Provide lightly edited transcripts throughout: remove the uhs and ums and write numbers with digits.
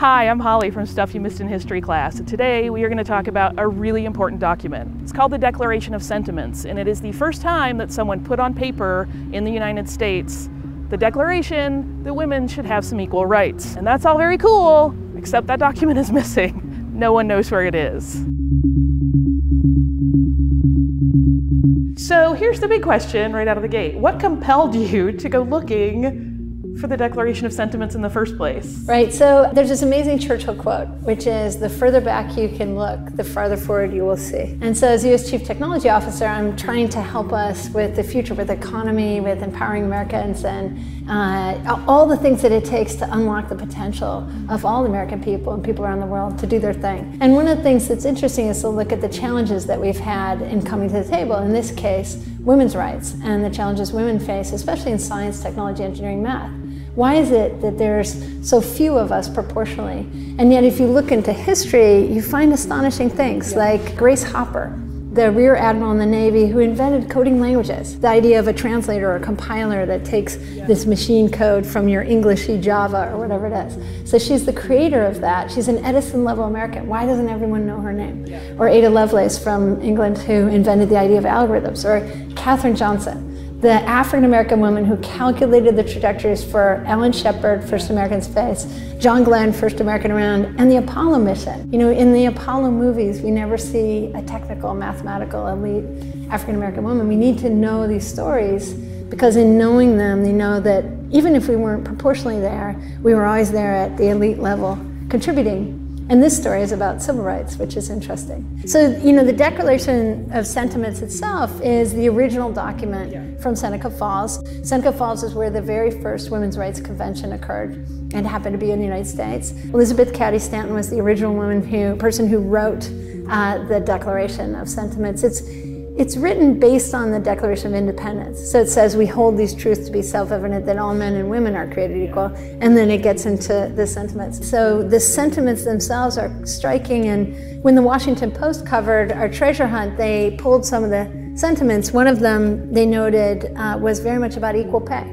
Hi, I'm Holly from Stuff You Missed in History class. Today we are going to talk about a really important document. It's called the Declaration of Sentiments, and it is the first time that someone put on paper in the United States the declaration that women should have some equal rights. And that's all very cool, except that document is missing. No one knows where it is. So here's the big question right out of the gate. What compelled you to go looking for the Declaration of Sentiments in the first place? Right, so there's this amazing Churchill quote, which is, the further back you can look, the farther forward you will see. And so as U.S. Chief Technology Officer, I'm trying to help us with the future, with economy, with empowering Americans, and all the things that it takes to unlock the potential of all American people and people around the world to do their thing. And one of the things that's interesting is to look at the challenges that we've had in coming to the table, in this case, women's rights, and the challenges women face, especially in science, technology, engineering, math. Why is it that there's so few of us proportionally? And yet if you look into history, you find astonishing things, like Grace Hopper, the Rear Admiral in the Navy who invented coding languages. The idea of a translator or a compiler that takes this machine code from your Englishy Java or whatever it is. So she's the creator of that. She's an Edison-level American. Why doesn't everyone know her name? Or Ada Lovelace from England, who invented the idea of algorithms. Or Katherine Johnson, the African-American woman who calculated the trajectories for Ellen Shepard, first American space, John Glenn, first American around, and the Apollo mission. You know, in the Apollo movies, we never see a technical, mathematical, elite African-American woman. We need to know these stories, because in knowing them, they know that even if we weren't proportionally there, we were always there at the elite level, contributing. And this story is about civil rights, which is interesting. So, you know, the Declaration of Sentiments itself is the original document from Seneca Falls. Seneca Falls is where the very first Women's Rights Convention occurred, and happened to be in the United States. Elizabeth Cady Stanton was the original person who wrote the Declaration of Sentiments. It's written based on the Declaration of Independence. So it says we hold these truths to be self-evident, that all men and women are created equal, and then it gets into the sentiments. So the sentiments themselves are striking, and when the Washington Post covered our treasure hunt, they pulled some of the sentiments. One of them, they noted, was very much about equal pay,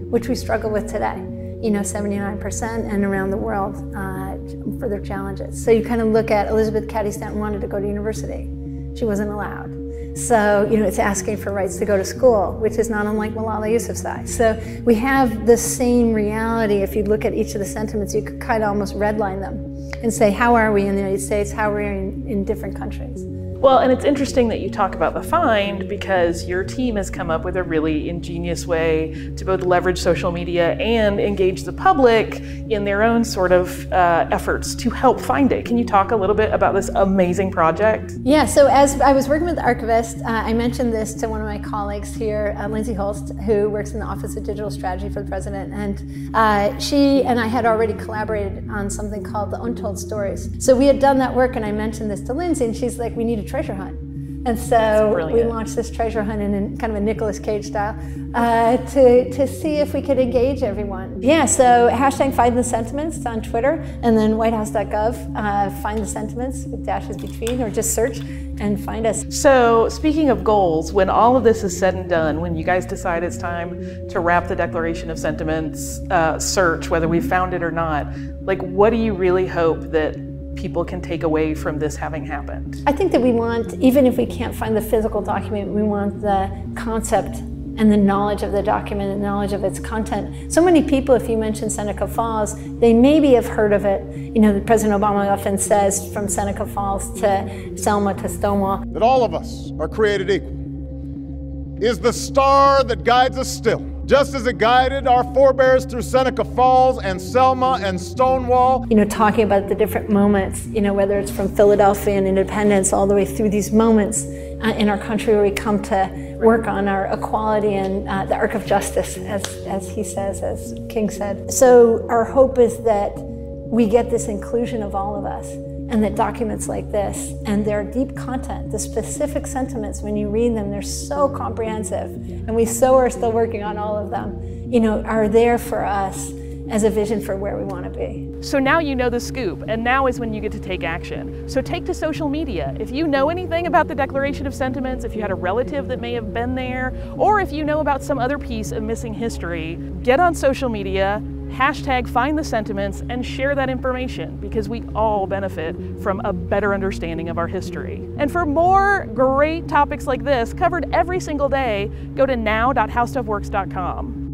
which we struggle with today. You know, 79% and around the world for their challenges. So you kind of look at Elizabeth Cady Stanton wanted to go to university. She wasn't allowed. So, you know, it's asking for rights to go to school, which is not unlike Malala Yousafzai. So we have the same reality. If you look at each of the sentiments, you could kind of almost redline them and say, how are we in the United States? How are we in different countries? Well, and it's interesting that you talk about the find, because your team has come up with a really ingenious way to both leverage social media and engage the public in their own sort of efforts to help find it. Can you talk a little bit about this amazing project? Yeah, so as I was working with the archivist, I mentioned this to one of my colleagues here, Lindsay Holst, who works in the Office of Digital Strategy for the President, and she and I had already collaborated on something called the Untold Stories. So we had done that work, and I mentioned this to Lindsay, and she's like, we need a treasure hunt. And so we launched this treasure hunt in kind of a Nicolas Cage style to see if we could engage everyone. Yeah, so hashtag find the sentiments on Twitter, and then whitehouse.gov, find the sentiments with dashes between, or just search and find us. So speaking of goals, when all of this is said and done, when you guys decide it's time to wrap the Declaration of Sentiments search, whether we found it or not, like, what do you really hope that people can take away from this having happened? I think that we want, even if we can't find the physical document, we want the concept and the knowledge of the document and knowledge of its content. So many people, if you mention Seneca Falls, they maybe have heard of it. You know, President Obama often says, from Seneca Falls to Selma to Stonewall, that all of us are created equal, is the star that guides us still. Just as it guided our forebears through Seneca Falls and Selma and Stonewall. You know, talking about the different moments, you know, whether it's from Philadelphia and independence all the way through these moments in our country where we come to work on our equality and the arc of justice, as he says, as King said. So our hope is that we get this inclusion of all of us, and that documents like this, and their deep content, the specific sentiments, when you read them, they're so comprehensive, and we are still working on all of them, you know, are there for us as a vision for where we want to be. So now you know the scoop, and now is when you get to take action. So take to social media. If you know anything about the Declaration of Sentiments, if you had a relative that may have been there, or if you know about some other piece of missing history, get on social media, Hashtag find the sentiments and share that information, because we all benefit from a better understanding of our history. And for more great topics like this covered every single day, go to now.howstuffworks.com.